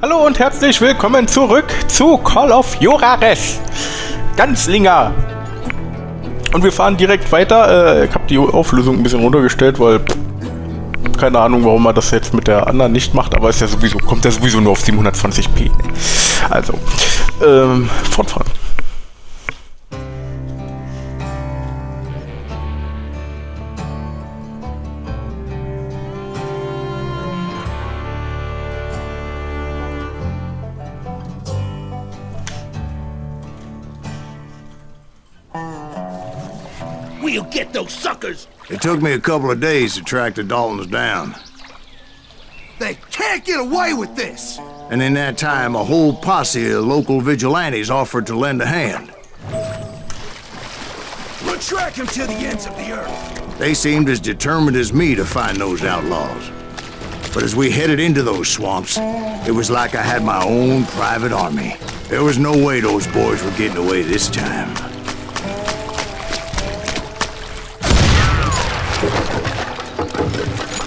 Hallo und herzlich willkommen zurück zu Call of Juarez. Gunslinger. Und wir fahren direkt weiter. Ich habe die Auflösung ein bisschen runtergestellt, weil keine Ahnung, warum man das jetzt mit der anderen nicht macht, aber ist ja sowieso, kommt ja sowieso nur auf 720p. Also, fortfahren. We'll get those suckers! It took me a couple of days to track the Daltons down. They can't get away with this! And in that time, a whole posse of local vigilantes offered to lend a hand. We'll track them to the ends of the earth. They seemed as determined as me to find those outlaws. But as we headed into those swamps, it was like I had my own private army. There was no way those boys were getting away this time.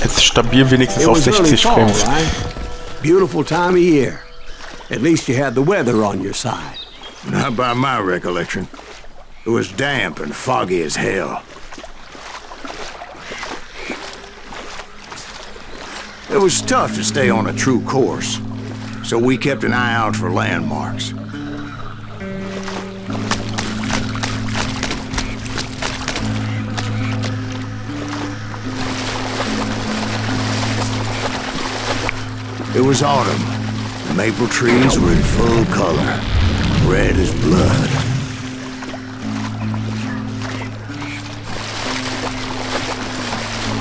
Jetzt stabil wenigstens auf 60 Frames. Beautiful time of year. At least you had the weather on your side. Not by my recollection. It was damp and foggy as hell. It was tough to stay on a true course, so we kept an eye out for landmarks. It was autumn. The maple trees were in full color, red as blood.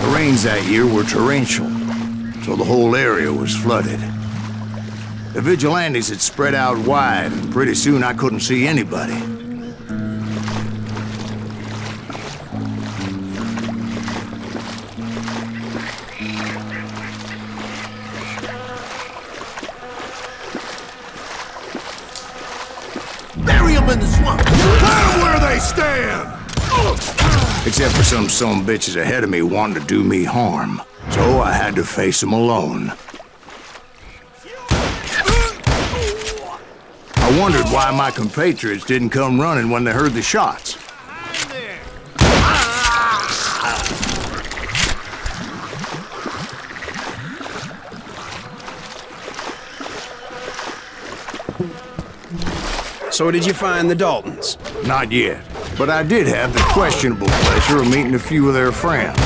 The rains that year were torrential, so the whole area was flooded. The vigilantes had spread out wide, and pretty soon I couldn't see anybody. Bury them in the swamp! Plant them where they stand! Except for some bitches ahead of me wanting to do me harm. So I had to face them alone. I wondered why my compatriots didn't come running when they heard the shots. So did you find the Daltons? Not yet, but I did have the questionable pleasure of meeting a few of their friends.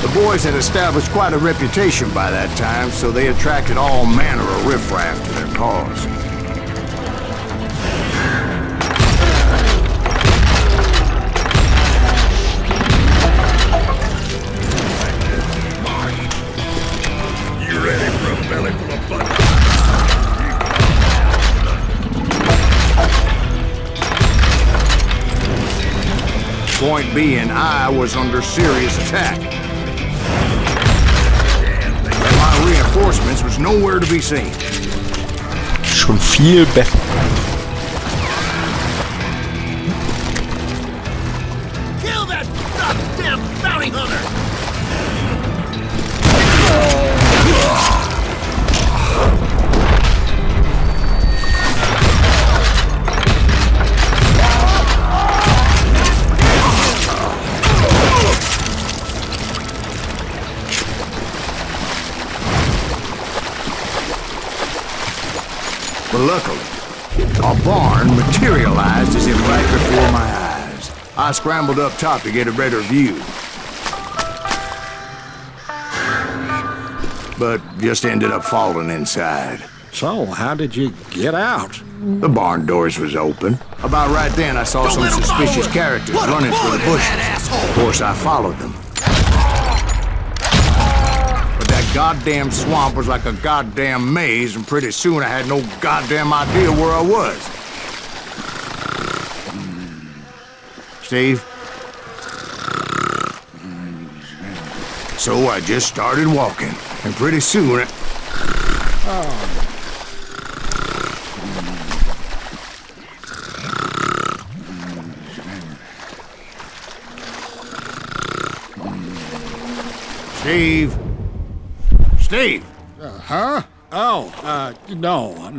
The boys had established quite a reputation by that time, so they attracted all manner of riffraff to their cause. You ready for a belly full of butter? Point being, I was under serious attack. And my reinforcements was nowhere to be seen. Schon viel besser. Kill that goddamn bounty hunter! But luckily, a barn materialized as if right before my eyes. I scrambled up top to get a better view. But just ended up falling inside. So, how did you get out? The barn doors was open. About right then, I saw some suspicious characters running for the bushes. Of course, I followed them. But that goddamn swamp was like a goddamn maze, and pretty soon I had no goddamn idea where I was. Steve? So I just started walking, and pretty soon... Steve? Steve! Huh? Oh, no,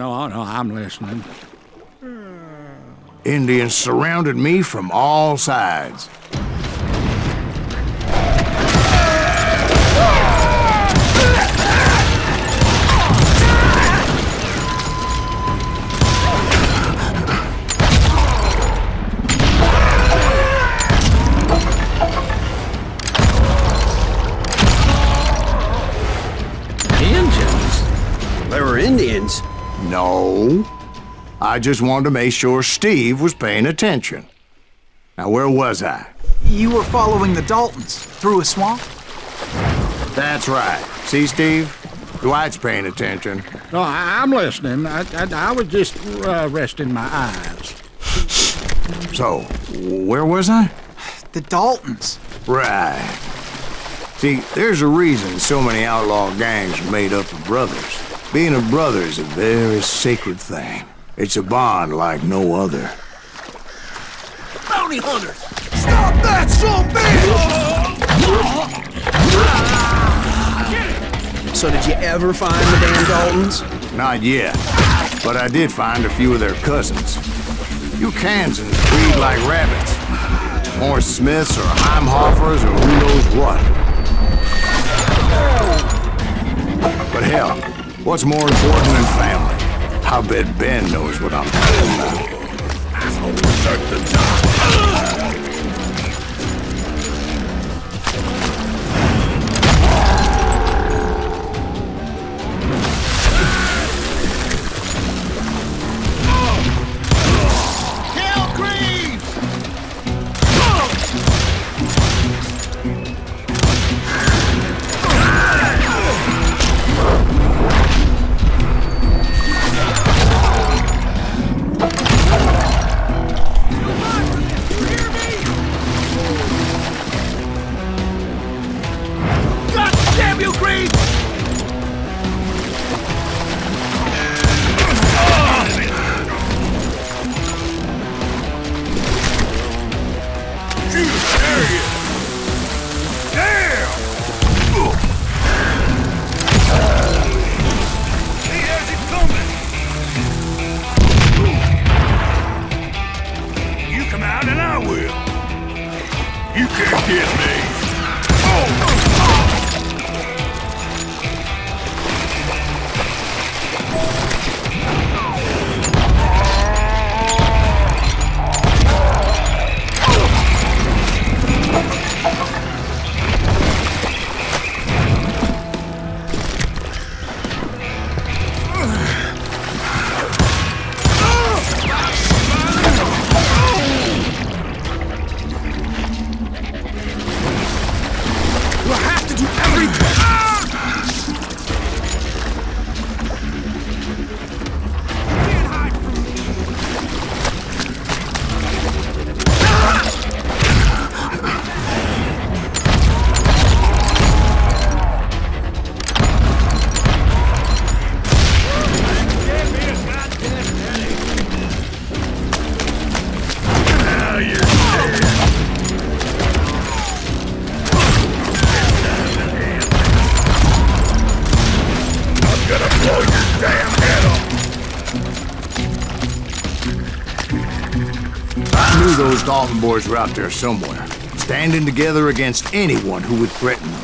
I'm listening. Indians surrounded me from all sides. Indians? No. I just wanted to make sure Steve was paying attention. Now, where was I? You were following the Daltons through a swamp? That's right. See, Steve? Dwight's paying attention. No, I'm listening. I was just resting my eyes. So, where was I? The Daltons. Right. See, there's a reason so many outlaw gangs are made up of brothers. Being a brother is a very sacred thing. It's a bond like no other. Bounty hunters! Stop that, zombie! So did you ever find the damn Daltons? Not yet, but I did find a few of their cousins. You Kansans breed like rabbits. More Smiths or Heimhoffers or who knows what. But hell, what's more important than family? I bet Ben knows what I'm talking about. Start the top. Those Dalton boys were out there somewhere, standing together against anyone who would threaten them.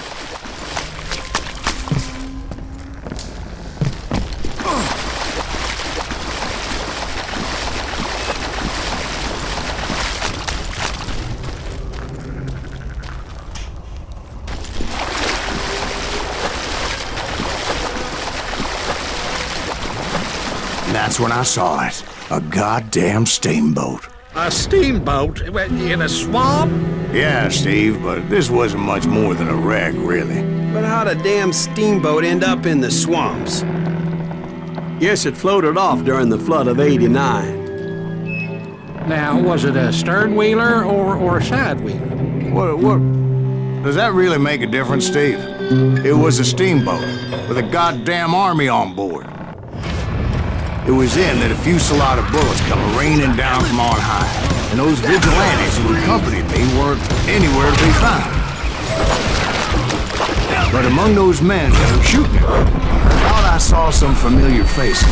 And that's when I saw it, a goddamn steamboat. A steamboat in a swamp? Yeah, Steve, but this wasn't much more than a wreck, really. But how'd a damn steamboat end up in the swamps? Yes, it floated off during the flood of '89. Now, was it a stern wheeler or a side wheeler? Does that really make a difference, Steve? It was a steamboat with a goddamn army on board. It was then that a fusillade of bullets come raining down from on high, and those vigilantes who accompanied me weren't anywhere to be found. But among those men that were shooting at me, I thought I saw some familiar faces.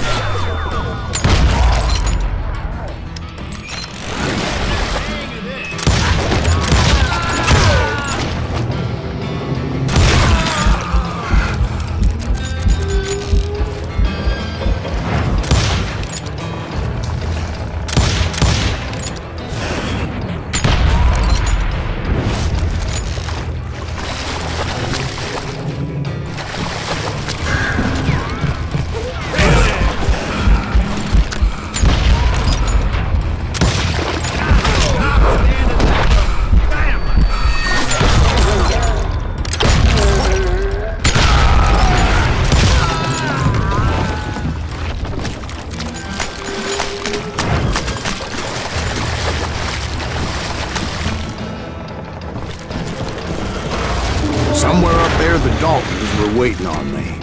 Somewhere up there, the Daltons were waiting on me.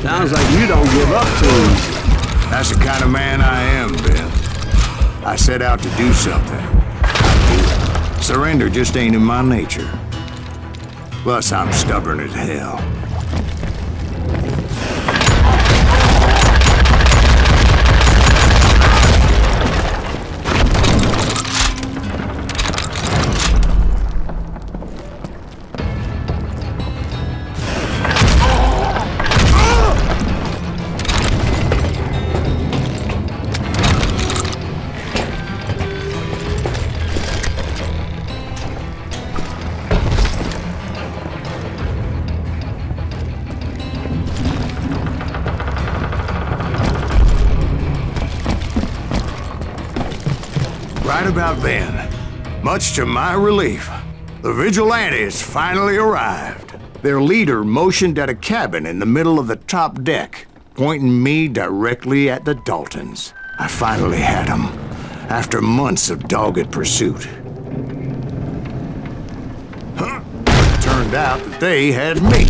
Sounds like you don't give up too easy. That's the kind of man I am, Ben. I set out to do something. I do. Surrender just ain't in my nature. Plus, I'm stubborn as hell. Right about then, much to my relief, the vigilantes finally arrived. Their leader motioned at a cabin in the middle of the top deck, pointing me directly at the Daltons. I finally had them, after months of dogged pursuit. It turned out that they had me.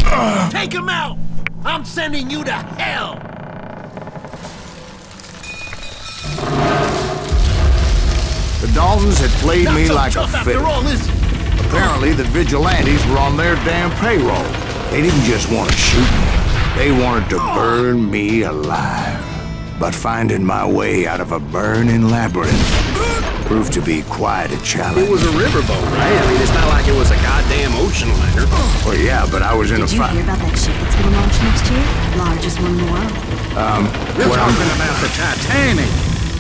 Take him out! I'm sending you to hell! The Daltons had played Not me so like a tough fiddle. after all, is he? Apparently, the vigilantes were on their damn payroll. They didn't just want to shoot me. They wanted to burn me alive. But finding my way out of a burning labyrinth proved to be quite a challenge. It was a riverboat, right? I mean, it's not like it was a goddamn ocean liner. Well, yeah, but I was in Did a you fight. hear about that ship that's gonna launch next year? Largest one in the world. You're Well, talking about the Titanic.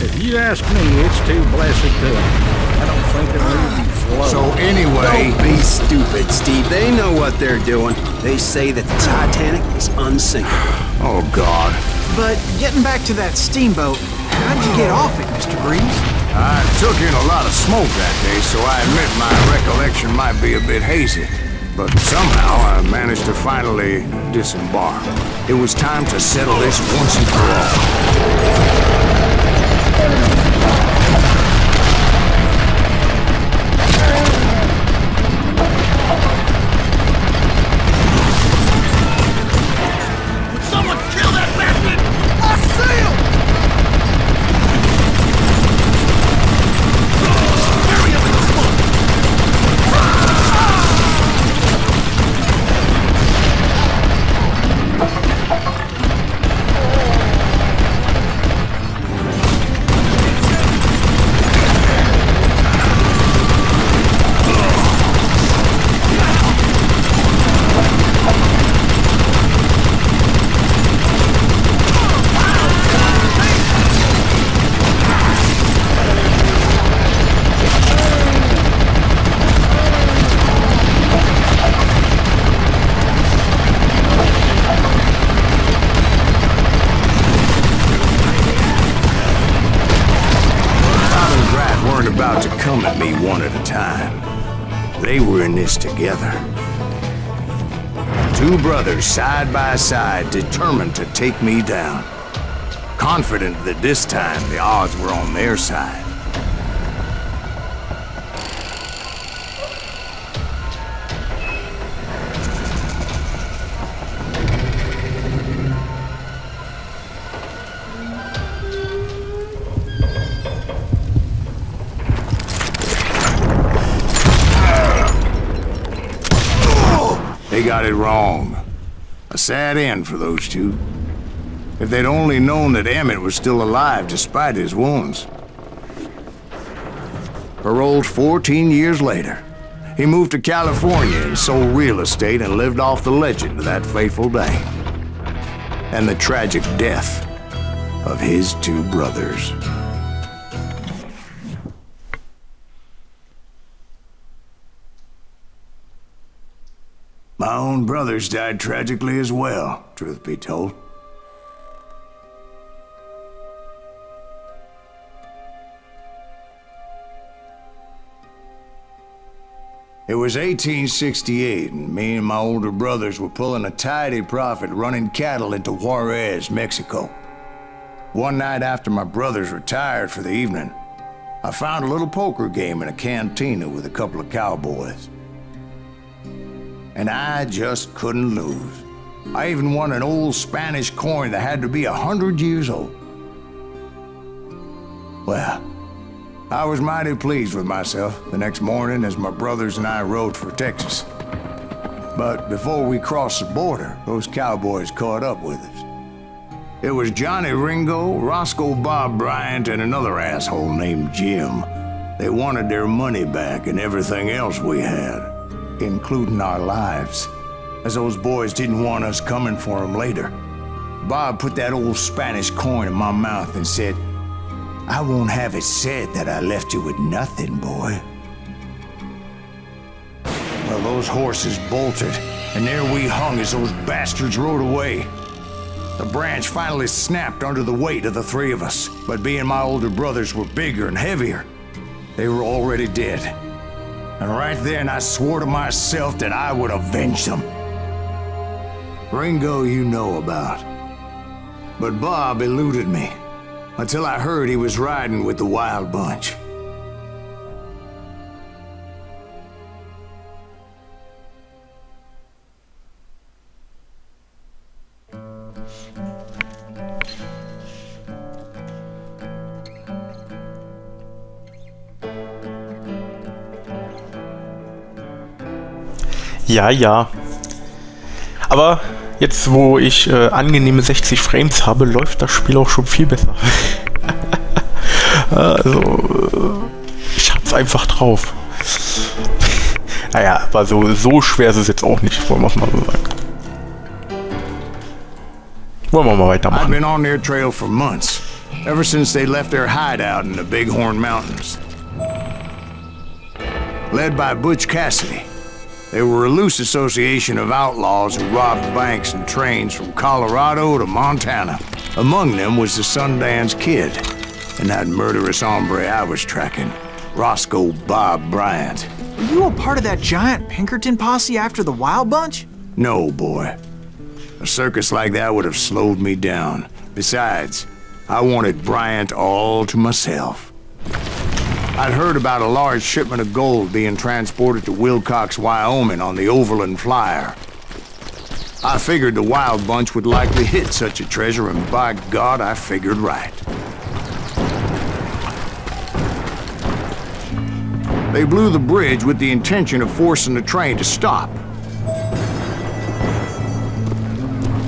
If you ask me, it's too blessed good. I don't think it'll even float. So anyway, Don't be stupid, Steve. They know what they're doing. They say that the Titanic is unsinkable. oh God, But getting back to that steamboat, how'd you get off it, Mr. Greaves? I took in a lot of smoke that day, so I admit my recollection might be a bit hazy. But somehow I managed to finally disembark. It was time to settle this once and for all. Someone kill that bastard! I see him! Bury him in the smoke! About to come at me one at a time. they were in this together. Two brothers side by side, determined to take me down. Confident that this time the odds were on their side. They got it wrong. A sad end for those two. If they'd only known that Emmett was still alive despite his wounds. Paroled 14 years later, he moved to California and sold real estate and lived off the legend of that fateful day. And the tragic death of his two brothers. My own brothers died tragically as well, truth be told. It was 1868, and me and my older brothers were pulling a tidy profit running cattle into Juarez, Mexico. One night after my brothers retired for the evening, I found a little poker game in a cantina with a couple of cowboys. And I just couldn't lose. I even won an old Spanish coin that had to be 100 years old. Well, I was mighty pleased with myself the next morning as my brothers and I rode for Texas. But before we crossed the border, those cowboys caught up with us. It was Johnny Ringo, Roscoe Bob Bryant, and another asshole named Jim. They wanted their money back and everything else we had, including our lives, as those boys didn't want us coming for them later. Bob put that old Spanish coin in my mouth and said, "I won't have it said that I left you with nothing, boy." Well, those horses bolted, and there we hung as those bastards rode away. The branch finally snapped under the weight of the three of us, but being my older brothers were bigger and heavier, they were already dead. And right then I swore to myself that I would avenge them. Ringo you know about. But Bob eluded me, until I heard he was riding with the Wild Bunch. Ja, ja. Aber jetzt, wo ich angenehme 60 Frames habe, läuft das Spiel auch schon viel besser. Also, ich hab's einfach drauf. Naja, aber so schwer ist es jetzt auch nicht, wollen wir es mal so sagen. Wollen wir mal weitermachen. I've been on their trail for months, ever since they left their hideout in the Bighorn Mountains. Led by Butch Cassidy, they were a loose association of outlaws who robbed banks and trains from Colorado to Montana. Among them was the Sundance Kid, and that murderous hombre I was tracking, Roscoe Bob Bryant. Were you a part of that giant Pinkerton posse after the Wild Bunch? No, boy. A circus like that would have slowed me down. Besides, I wanted Bryant all to myself. I'd heard about a large shipment of gold being transported to Wilcox, Wyoming on the Overland Flyer. I figured the Wild Bunch would likely hit such a treasure, and by God, I figured right. They blew the bridge with the intention of forcing the train to stop.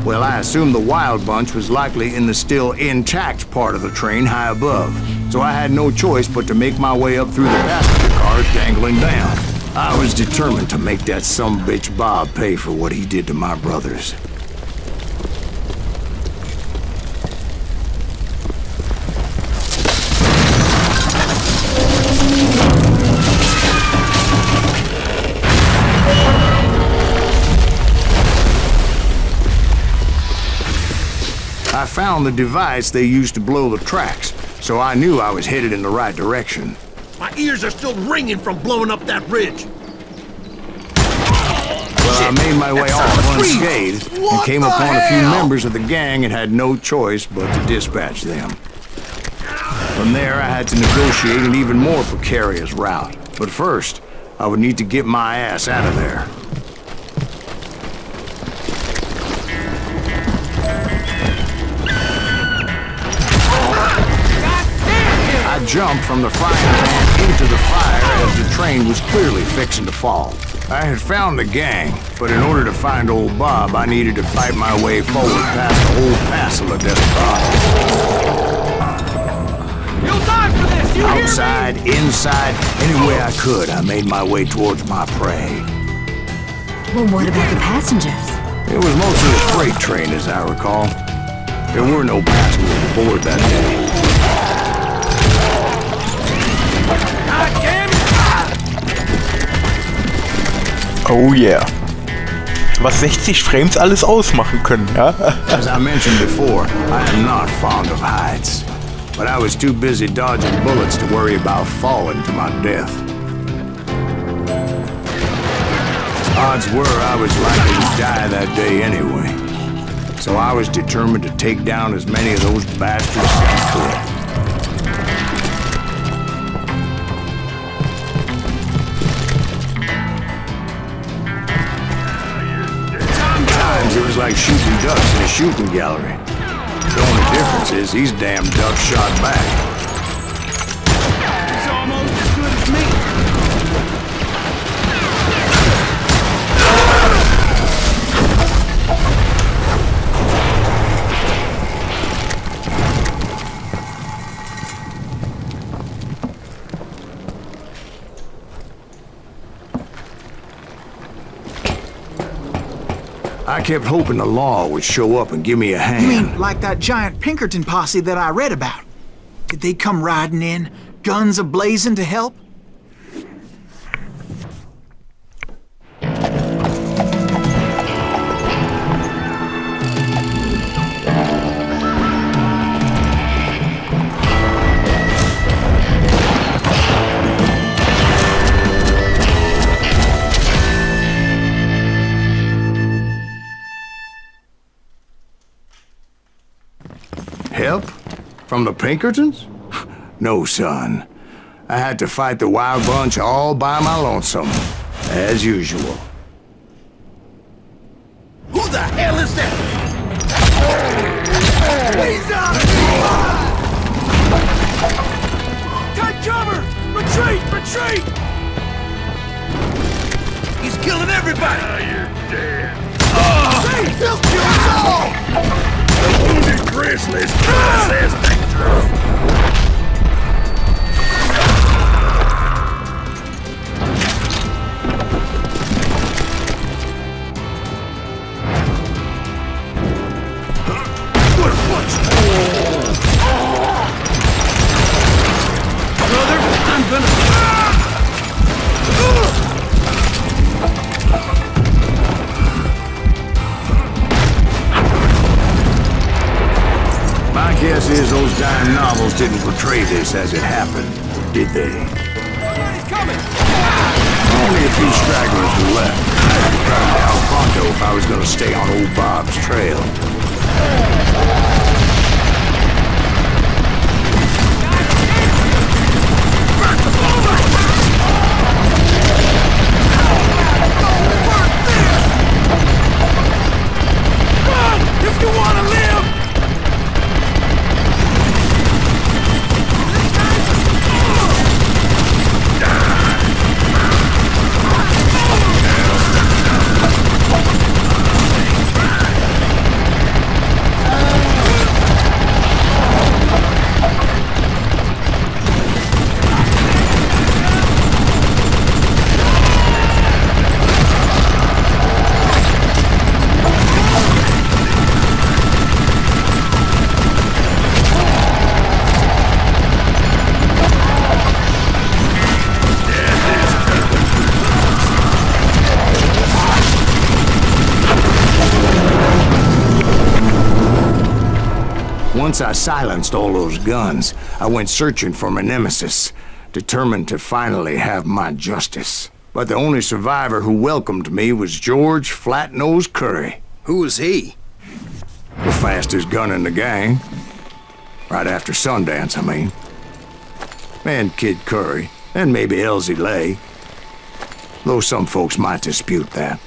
Well, I assumed the Wild Bunch was likely in the still intact part of the train high above, so I had no choice but to make my way up through the passenger cars dangling down. I was determined to make that sumbitch Bob pay for what he did to my brothers. I found the device they used to blow the tracks, so I knew I was headed in the right direction. My ears are still ringing from blowing up that ridge. I made my way off unscathed and came upon a few members of the gang and had no choice but to dispatch them. From there, I had to negotiate an even more precarious route. But first, I would need to get my ass out of there. I jumped from the frying pan into the fire as the train was clearly fixing to fall. I had found the gang, but in order to find old Bob, I needed to fight my way forward past a whole passel of desperados. You'll die for this, you Outside, inside, any way I could, I made my way towards my prey. Well, what about the passengers? It was mostly a freight train, as I recall. There were no passengers aboard that day. Oh yeah. Was 60 Frames alles ausmachen können, ja? As I mentioned before, I am not fond of heights. But I was too busy dodging bullets to worry about falling to my death. Odds were I was likely to die that day anyway. So I was determined to take down as many of those bastards as I could. Sometimes it was like shooting ducks in a shooting gallery. The only difference is these damn ducks shot back. It's almost as good as me. I kept hoping the law would show up and give me a hand. You mean like that giant Pinkerton posse that I read about? Did they come riding in, guns a-blazing to help? Help? From the Pinkertons? No, son. I had to fight the wild bunch all by my lonesome, as usual. Who the hell is that? He's out! Take cover! Retreat! Retreat! He's killing everybody! Now you're dead. Hey, he'll kill us all! The wounded Grizzlies process back through. Brother, I'm gonna... My guess is those dime novels didn't portray this as it happened, did they? Somebody's coming! Only a few stragglers were left. I had to cut down pronto if I was gonna stay on old Bob's trail. Run! If you wanna live! Once I silenced all those guns, I went searching for my nemesis, determined to finally have my justice. But the only survivor who welcomed me was George Flat-Nose Curry. Who was he? The fastest gun in the gang. Right after Sundance, I mean. And Kid Curry, and maybe Elsie Lay. Though some folks might dispute that.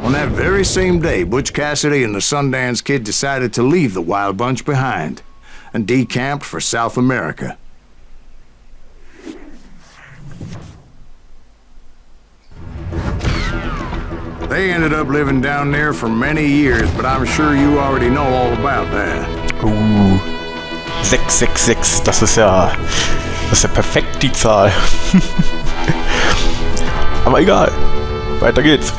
On that very same day, Butch Cassidy and the Sundance Kid decided to leave the Wild Bunch behind and decamped for South America. They ended up living down there for many years, but I'm sure you already know all about that. 666, das ist ja perfekt die Zahl. Aber egal, weiter geht's.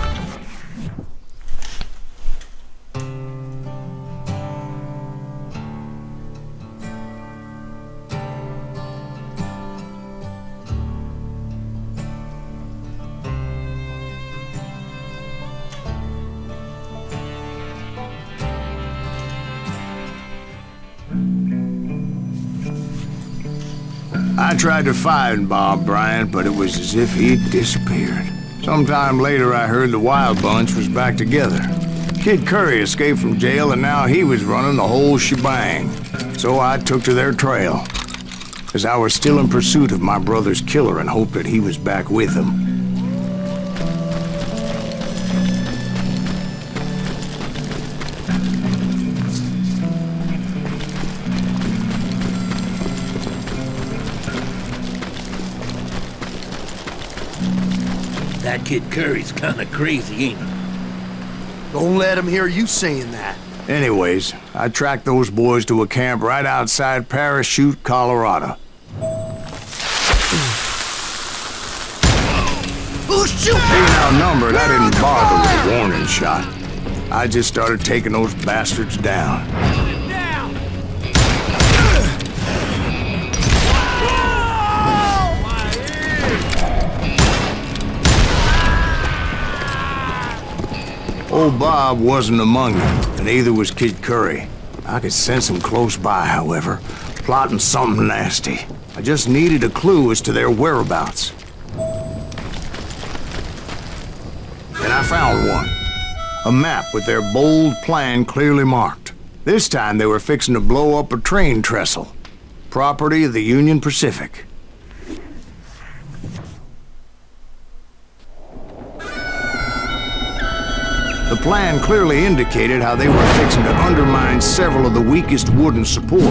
I tried to find Bob Bryant, but it was as if he'd disappeared. Sometime later, I heard the Wild Bunch was back together. Kid Curry escaped from jail, and now he was running the whole shebang. So I took to their trail, as I was still in pursuit of my brother's killer and hoped that he was back with him. That Kid Curry's kinda crazy, ain't he? Don't let him hear you saying that. Anyways, I tracked those boys to a camp right outside Parachute, Colorado. Who's shooting? Being outnumbered, I didn't bother with a warning shot. I just started taking those bastards down. Old Bob wasn't among them, and neither was Kid Curry. I could sense him close by, however, plotting something nasty. I just needed a clue as to their whereabouts. And I found one. A map with their bold plan clearly marked. This time they were fixing to blow up a train trestle. Property of the Union Pacific. The plan clearly indicated how they were fixing to undermine several of the weakest wooden supports.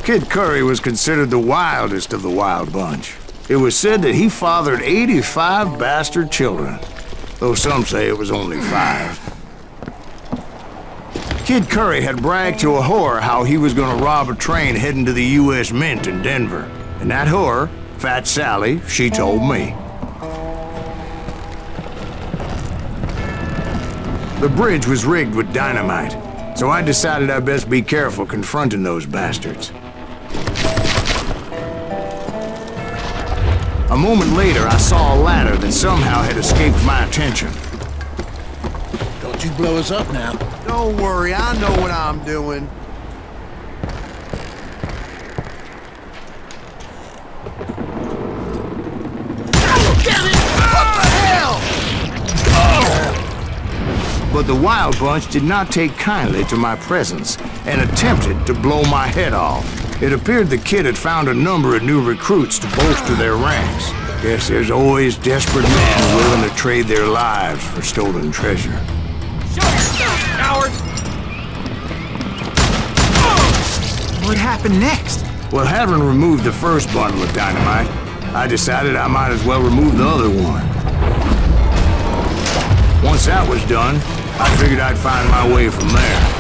Kid Curry was considered the wildest of the Wild Bunch. It was said that he fathered 85 bastard children, though some say it was only 5. Kid Curry had bragged to a whore how he was gonna rob a train heading to the U.S. Mint in Denver. And that whore, Fat Sally, she told me. The bridge was rigged with dynamite, so I decided I'd best be careful confronting those bastards. A moment later, I saw a ladder that somehow had escaped my attention. Don't you blow us up now. Don't worry, I know what I'm doing. Get it! What the hell? But the Wild Bunch did not take kindly to my presence and attempted to blow my head off. It appeared the kid had found a number of new recruits to bolster their ranks. Guess there's always desperate men willing to trade their lives for stolen treasure. Show yourself, coward! What happened next? Well, having removed the first bundle of dynamite, I decided I might as well remove the other one. Once that was done, I figured I'd find my way from there.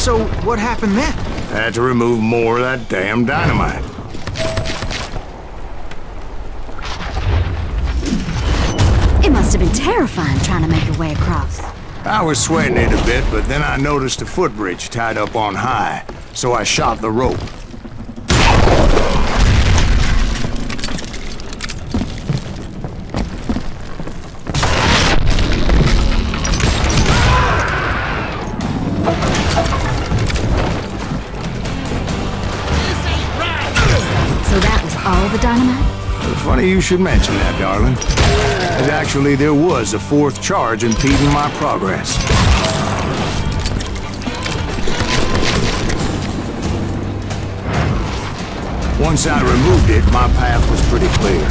So what happened then? I had to remove more of that damn dynamite. It must have been terrifying trying to make your way across. I was sweating it a bit, but then I noticed a footbridge tied up on high, so I shot the rope. So that was all the dynamite? Funny you should mention that, darling. And actually, there was a fourth charge impeding my progress. Once I removed it, my path was pretty clear.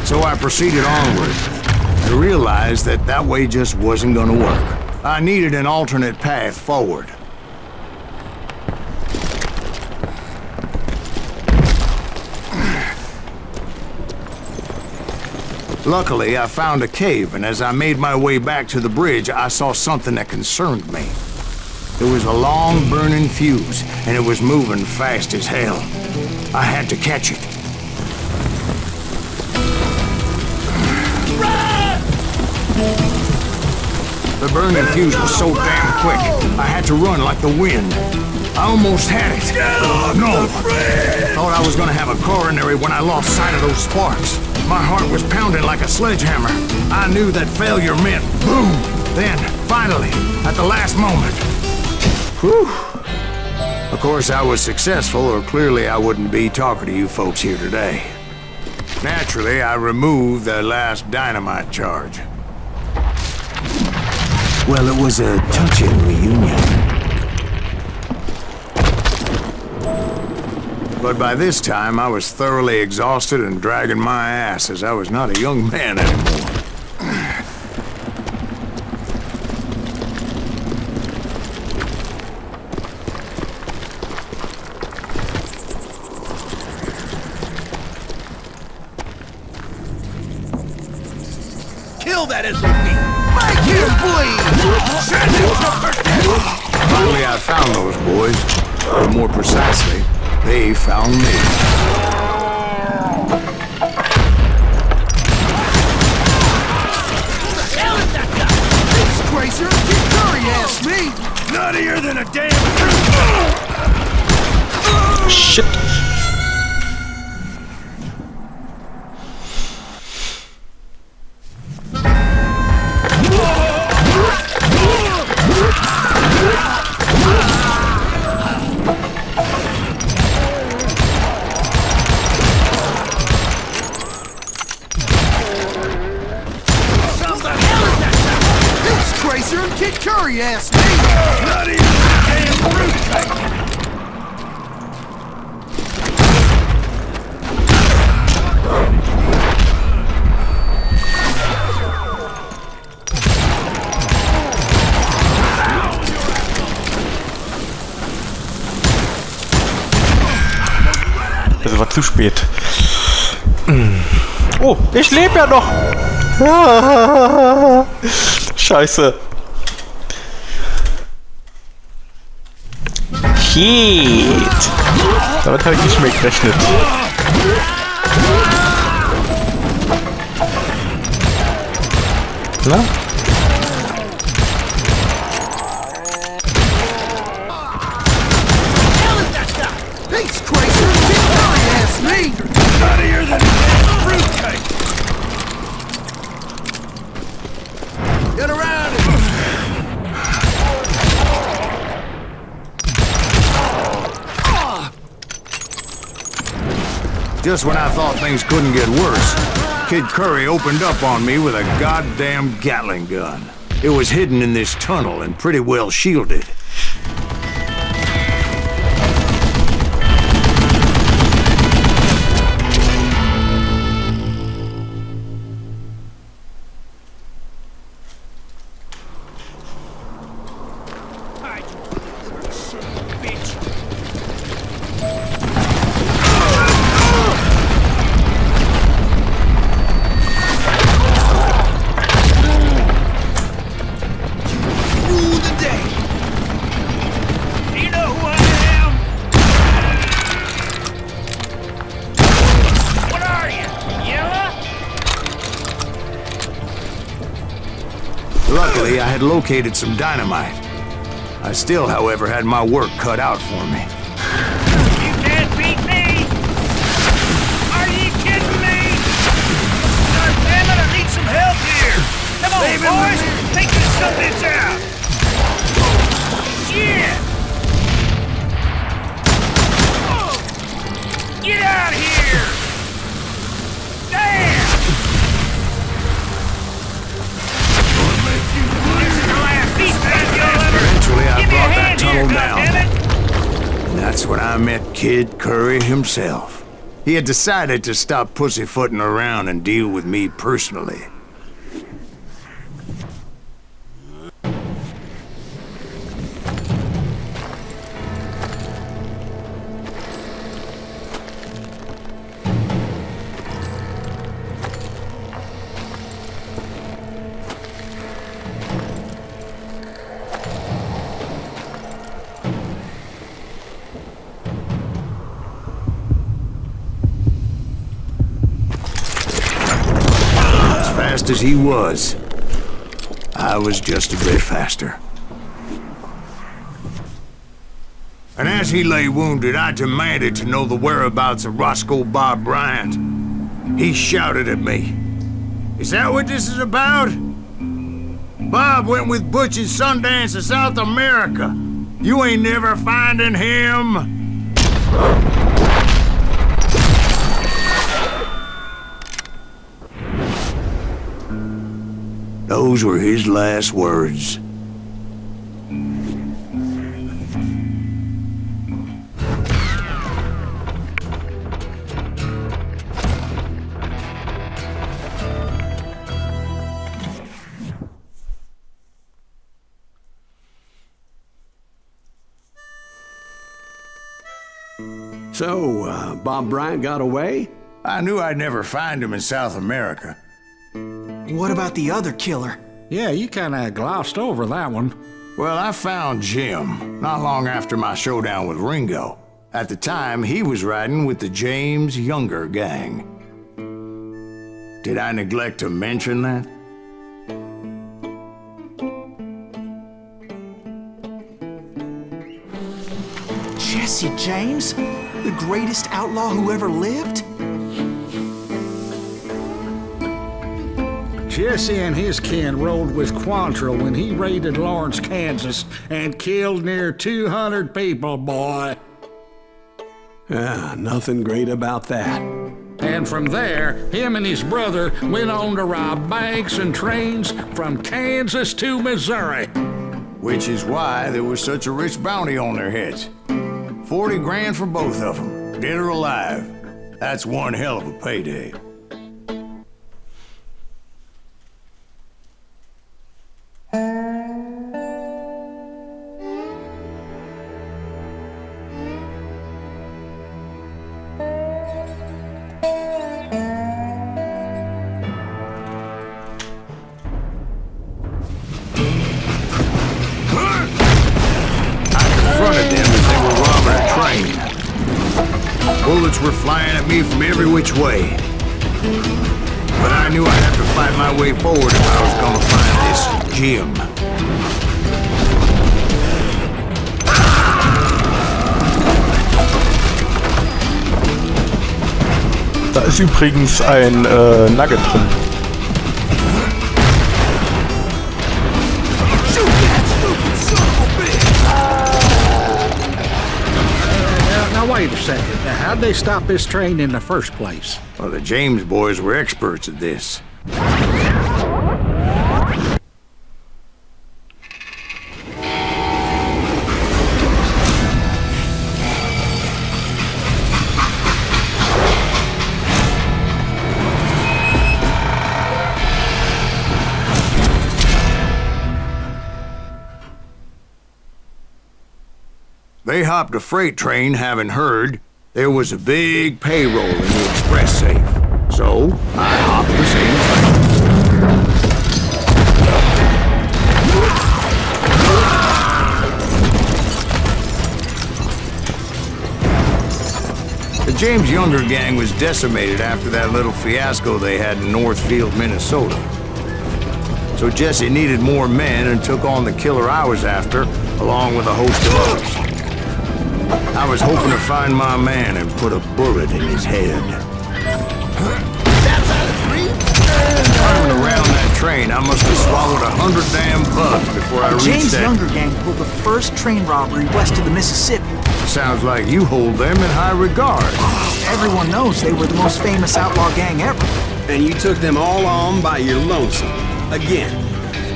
So I proceeded onward. I realized that that way just wasn't gonna work. I needed an alternate path forward. Luckily, I found a cave, and as I made my way back to the bridge, I saw something that concerned me. There was a long burning fuse, and it was moving fast as hell. I had to catch it. The burning fuse was so damn quick, I had to run like the wind. I almost had it. No! Thought I was gonna have a coronary when I lost sight of those sparks. My heart was pounding like a sledgehammer. I knew that failure meant boom! Then, finally, at the last moment. Whew! Of course, I was successful, or clearly I wouldn't be talking to you folks here today. Naturally, I removed the last dynamite charge. Well, it was a touching reunion. But by this time, I was thoroughly exhausted and dragging my ass as I was not a young man anymore. Kill that SOB! Make him bleed! Send him to Vergeltung! Finally, I found those boys. Or more precisely, they found me. Who the hell is that guy? Disgracer! Get curry, ass me! Nuttier than a damn Shit. Get curry, ass me! Nuttier than a damn fruitcake! Das war zu spät. Oh, ich lebe ja noch. Scheiße. Shit. Damit habe ich nicht mehr gerechnet. Na? Get around it! Just when I thought things couldn't get worse, Kid Curry opened up on me with a goddamn Gatling gun. It was hidden in this tunnel and pretty well shielded. Luckily, I had located some dynamite. I still, however, had my work cut out for me. You can't beat me! Are you kidding me? God damn it, I need some help here! Come on, boys! Take this subbitch out! Shit! Get out of here! Damn! Eventually, I brought that tunnel down. And that's when I met Kid Curry himself. He had decided to stop pussyfooting around and deal with me personally. As he was, I was just a bit faster. And as he lay wounded, I demanded to know the whereabouts of Roscoe Bob Bryant. He shouted at me. "Is that what this is about? Bob went with Butch and Sundance to South America. You ain't never finding him." Those were his last words. So, Bob Bryant got away? I knew I'd never find him in South America. What about the other killer? Yeah, you kinda glossed over that one. Well, I found Jim not long after my showdown with Ringo. At the time, he was riding with the James Younger gang. Did I neglect to mention that? Jesse James? The greatest outlaw who ever lived? Jesse and his kin rode with Quantrill when he raided Lawrence, Kansas, and killed near 200 people, boy. Nothing great about that. And from there, him and his brother went on to rob banks and trains from Kansas to Missouri. Which is why there was such a rich bounty on their heads. 40 grand for both of them, dead or alive. That's one hell of a payday. Bullets were flying at me from every which way. But I knew I'd have to fight my way forward if I was gonna find this Jim. Da ist übrigens ein Nugget drin. wait a second. How'd they stop this train in the first place? Well, the James boys were experts at this. They hopped a freight train having heard there was a big payroll in the express safe. So, I hopped the same train. The James Younger gang was decimated after that little fiasco they had in Northfield, Minnesota. So Jesse needed more men and took on the killer I was after, along with a host of others. I was hoping to find my man and put a bullet in his head. Climbing around that train, I must have swallowed 100 damn bugs before I reached James that... Younger gang pulled the first train robbery west of the Mississippi. Sounds like you hold them in high regard. Everyone knows they were the most famous outlaw gang ever. And you took them all on by your lonesome. Again.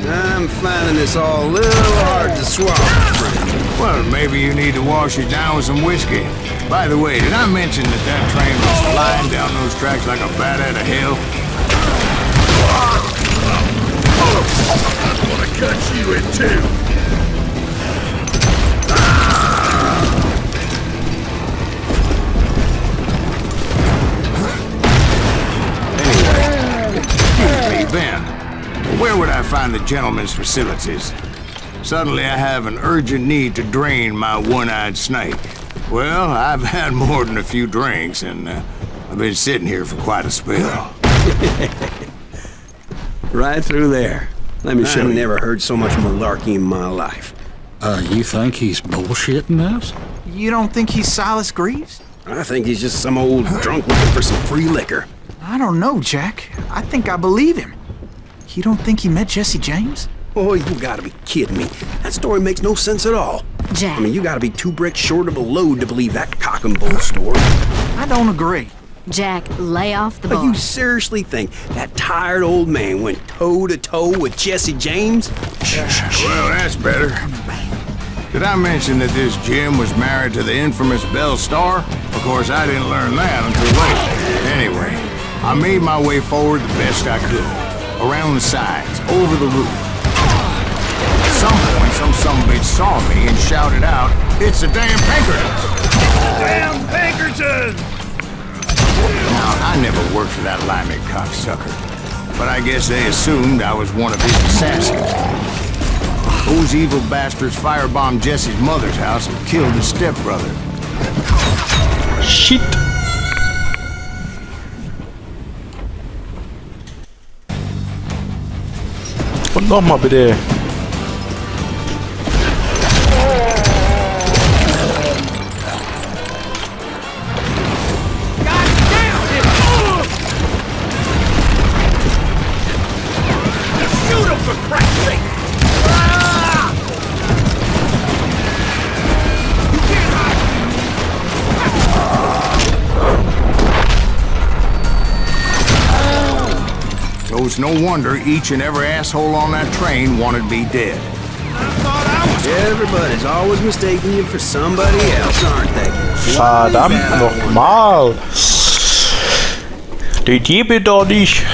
I'm finding this all a little hard to swallow, friend. Well, maybe you need to wash it down with some whiskey. By the way, did I mention that train was flying down those tracks like a bat out of hell? I'm gonna cut you in two. Anyway, excuse me, Ben. Where would I find the gentleman's facilities? Suddenly I have an urgent need to drain my one-eyed snake. Well, I've had more than a few drinks, and I've been sitting here for quite a spell. Right through there. Let me show you never heard so much malarkey in my life. You think he's bullshitting us? You don't think he's Silas Greaves? I think he's just some old drunk looking for some free liquor. I don't know, Jack. I think I believe him. You don't think he met Jesse James? Oh, you gotta be kidding me. That story makes no sense at all. Jack. I mean, you gotta be 2 bricks short of a load to believe that cock and bull story. I don't agree. Jack, lay off the But bar. you seriously think that tired old man went toe-to-toe with Jesse James? Well, that's better. Did I mention that this Jim was married to the infamous Belle Starr? Of course, I didn't learn that until later. Anyway, I made my way forward the best I could. Around the sides, over the roof. At some point, some sumbitch saw me and shouted out, "It's the damn Pinkertons!" Damn Pinkertons! Now, I never worked for that limey cocksucker, but I guess they assumed I was one of his assassins. Those evil bastards firebombed Jesse's mother's house and killed his stepbrother. Shit. Und nochmal bitte. Shoot him for Christ's sake! So it's no wonder each and every asshole on that train wanted me dead. Everybody's always mistaking you for somebody else, aren't they? Verdammt nochmal. Die gebe doch nicht.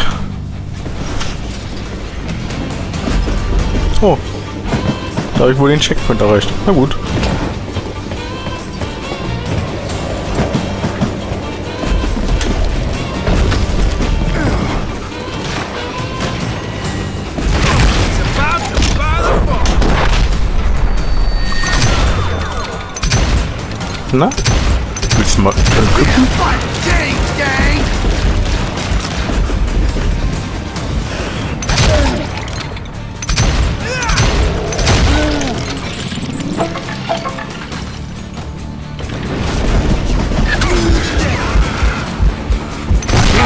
Oh. Da habe ich wohl den Checkpoint erreicht. Na gut. Na? Willst du mal gucken?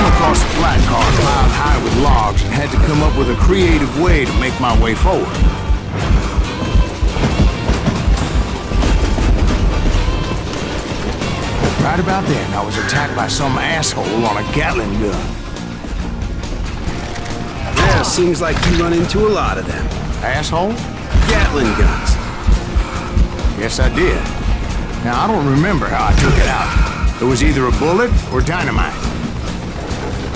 Across a flat car piled high with logs and had to come up with a creative way to make my way forward. Right about then, I was attacked by some asshole on a Gatling gun. Yeah, seems like you run into a lot of them. Asshole? Gatling guns. Yes, I did. Now, I don't remember how I took it out. It was either a bullet or dynamite.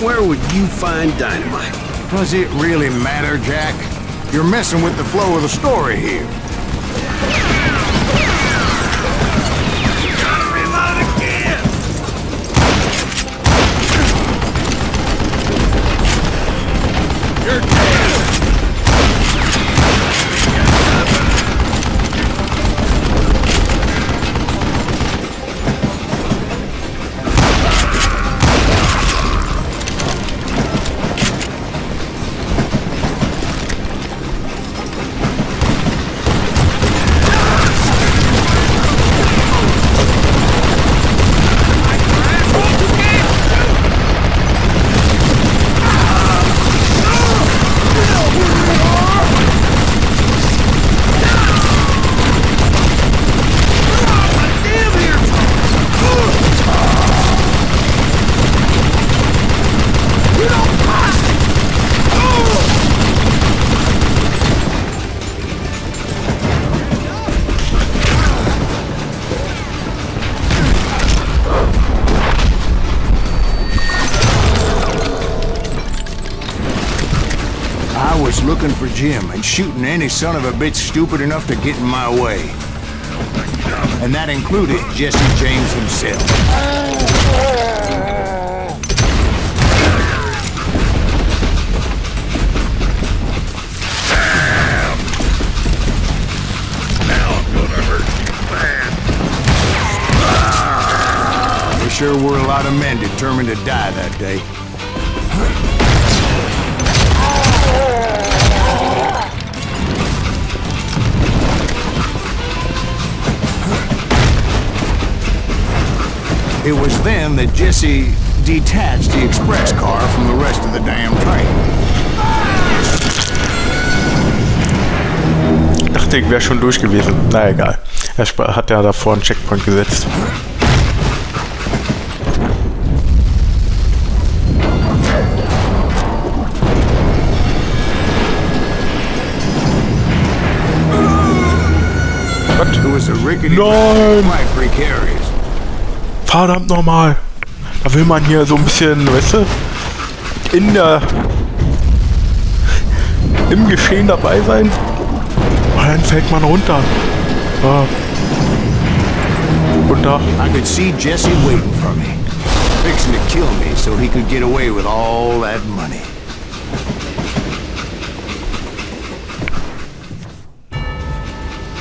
Where would you find dynamite? Does it really matter, Jack? You're messing with the flow of the story here. Looking for Jim and shooting any son of a bitch stupid enough to get in my way. And that included Jesse James himself. Now I'm gonna hurt you bad. There sure were a lot of men determined to die that day. It was then that Jesse detached the express car from the rest of the damn train. Ich dachte, ich wäre schon durch gewesen. Na egal. Er hat ja davor einen Checkpoint gesetzt. Nein! Verdammt nochmal! Da will man hier so ein bisschen, weißt du, im Geschehen dabei sein. Und dann fällt man runter. Runter. I could see Jesse waiting for me, fixing to kill me so he could get away with all that money.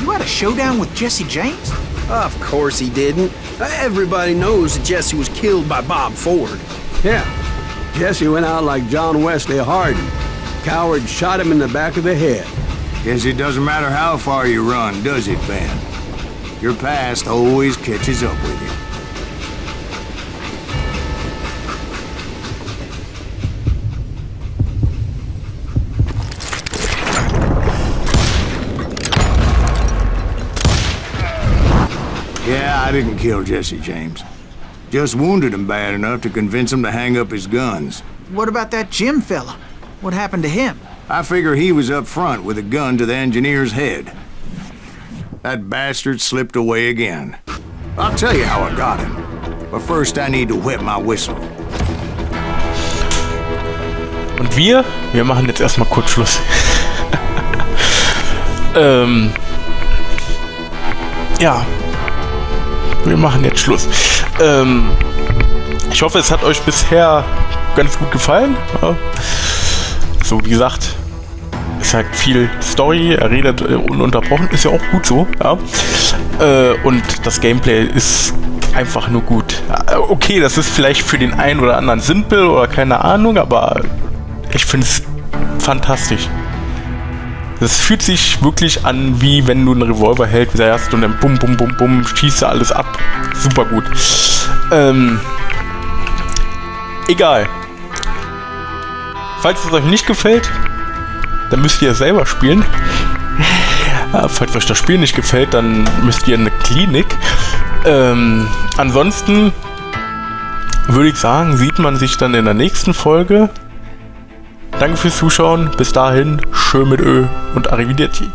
You had a showdown with Jesse James? Of course he didn't. Everybody knows that Jesse was killed by Bob Ford. Yeah. Jesse went out like John Wesley Hardin. Coward shot him in the back of the head. Guess it doesn't matter how far you run, does it, Ben? Your past always catches up with you. Yeah, I didn't kill Jesse James. Just wounded him bad enough to convince him to hang up his guns. What about that Jim fella? What happened to him? I figure he was up front with a gun to the engineer's head. That bastard slipped away again. I'll tell you how I got him. But first I need to wet my whistle. Und wir machen jetzt erstmal kurz Schluss. Ja. Wir machen jetzt Schluss. Ich hoffe, es hat euch bisher ganz gut gefallen. Ja. So, wie gesagt, es hat viel Story, er redet ununterbrochen, ist ja auch gut so. Ja. Und das Gameplay ist einfach nur gut. Okay, das ist vielleicht für den einen oder anderen simpel oder keine Ahnung, aber ich finde es fantastisch. Das fühlt sich wirklich an, wie wenn du einen Revolver hältst und dann bum, bum, bum, bum, schießt du alles ab. Super gut. Egal. Falls es euch nicht gefällt, dann müsst ihr es selber spielen. Falls euch das Spiel nicht gefällt, dann müsst ihr in eine Klinik. Ansonsten würde ich sagen, sieht man sich dann in der nächsten Folge. Danke fürs Zuschauen. Bis dahin, schön mit Ö und Arrivederci.